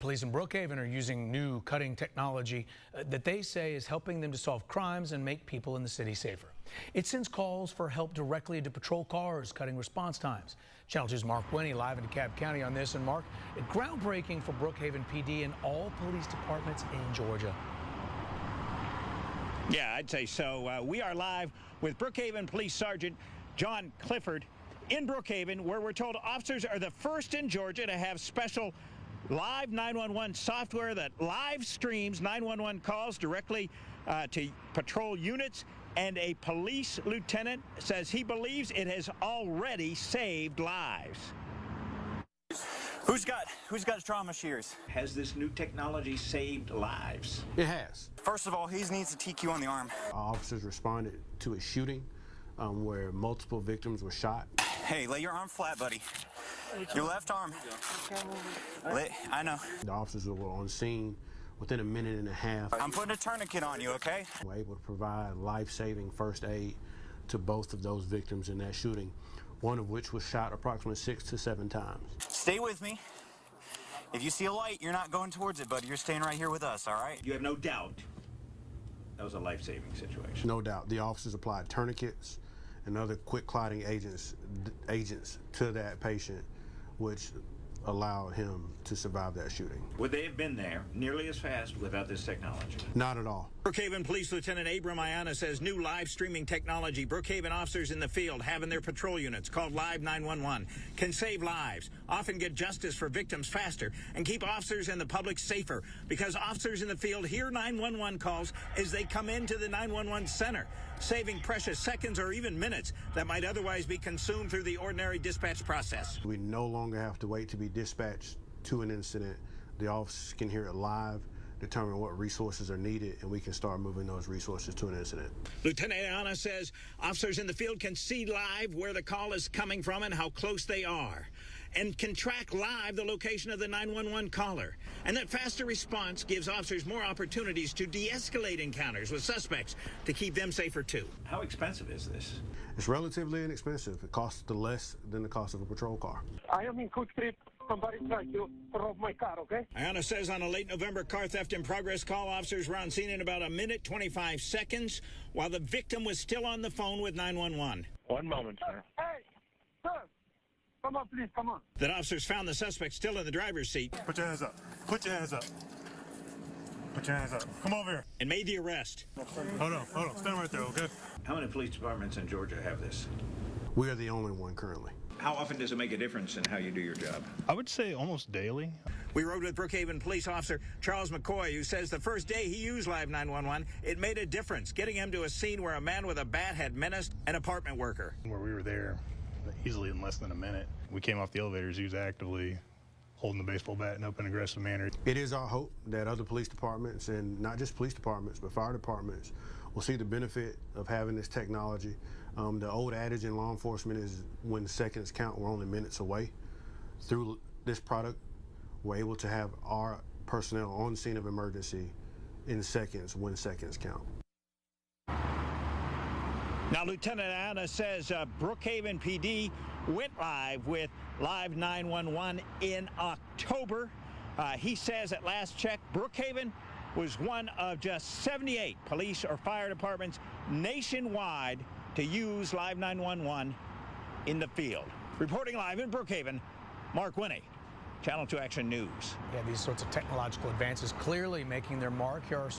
Police in Brookhaven are using new cutting technology that they say is helping them to solve crimes and make people in the city safer. It sends calls for help directly into patrol cars, cutting response times. Channel 2's Mark Winnie live in DeKalb County on this. And Mark, groundbreaking for Brookhaven PD and all police departments in Georgia. Yeah, I'd say so. We are live with Brookhaven Police Sergeant John Clifford in Brookhaven, where we're told officers are the first in Georgia to have special live 911 software that live streams 911 calls directly to patrol units, and a police lieutenant says he believes it has already saved lives. Who's got trauma shears? Has this new technology saved lives? It has. First of all, he needs a TQ on the arm. Officers responded to a shooting where multiple victims were shot. Hey, lay your arm flat, buddy. Your left arm. I know. The officers were on scene within a minute and a half. I'm putting a tourniquet on you, okay? We're able to provide life-saving first aid to both of those victims in that shooting, one of which was shot approximately 6 to 7 times. Stay with me. If you see a light, you're not going towards it, buddy. You're staying right here with us, all right? You have no doubt that was a life-saving situation. No doubt. The officers applied tourniquets and other quick clotting agents to that patient, which allowed him to survive that shooting. Would they have been there nearly as fast without this technology? Not at all. Brookhaven Police Lieutenant Abram Ayana says new live streaming technology Brookhaven officers in the field have in their patrol units, called Live 911, can save lives, often get justice for victims faster, and keep officers and the public safer, because officers in the field hear 911 calls as they come into the 911 center, saving precious seconds or even minutes that might otherwise be consumed through the ordinary dispatch process. We no longer have to wait to be dispatched to an incident. The officers can hear it live, determine what resources are needed, and we can start moving those resources to an incident. Lieutenant Ayana says officers in the field can see live where the call is coming from and how close they are, and can track live the location of the 911 caller. And that faster response gives officers more opportunities to de-escalate encounters with suspects to keep them safer too. How expensive is this? It's relatively inexpensive. It costs less than the cost of a patrol car. I am in Cook Street. Somebody tried to rob my car, okay? Ayana says on a late November car theft in progress call, officers were on scene in about 1:25 seconds while the victim was still on the phone with 911. One moment, sir. Hey, sir! Come on, please, come on. That officers found the suspect still in the driver's seat. Put your hands up. Put your hands up. Put your hands up. Come over here. And made the arrest. Hold on. Stand right there, okay? How many police departments in Georgia have this? We are the only one currently. How often does it make a difference in how you do your job? I would say almost daily. We rode with Brookhaven police officer Charles McCoy, who says the first day he used Live 911, it made a difference, getting him to a scene where a man with a bat had menaced an apartment worker. Where we were there easily in less than a minute. We came off the elevators. He was actively holding the baseball bat in an open, aggressive manner. It is our hope that other police departments, and not just police departments, but fire departments, will see the benefit of having this technology. The old adage in law enforcement is when seconds count, we're only minutes away. Through this product, we're able to have our personnel on scene of emergency in seconds when seconds count. Now, Lieutenant Ayana says Brookhaven PD went live with Live 911 in October. He says at last check, Brookhaven was one of just 78 police or fire departments nationwide to use Live 911 in the field. Reporting live in Brookhaven, Mark Winnie, Channel 2 Action News. Yeah, these sorts of technological advances clearly making their mark. Here are